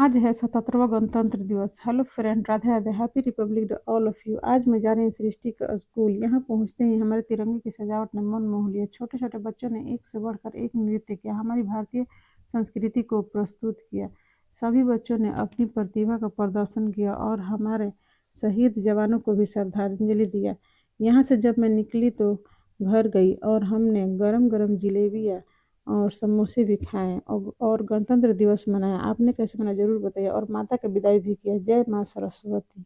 आज है 77वां गणतंत्र दिवस। Hello friend, Radhe Radhe, happy Republic day all of you. आज मैं जा रही हूँ सृष्टि का स्कूल। यहाँ पहुँचते ही हमारे तिरंगे की सजावट ने मन मोह लिया। छोटे छोटे बच्चों ने एक से बढ़कर एक नृत्य किया, हमारी भारतीय संस्कृति को प्रस्तुत किया। सभी बच्चों ने अपनी प्रतिभा का प्रदर्शन किया और हमारे शहीद जवानों को भी श्रद्धांजलि दिया। यहाँ से जब मैं निकली तो घर गई और हमने गरम गरम जिलेबियाँ और समोसे भी खाएं और गणतंत्र दिवस मनाया। आपने कैसे मनाया जरूर बताइए, और माता का विदाई भी किया। जय माँ सरस्वती।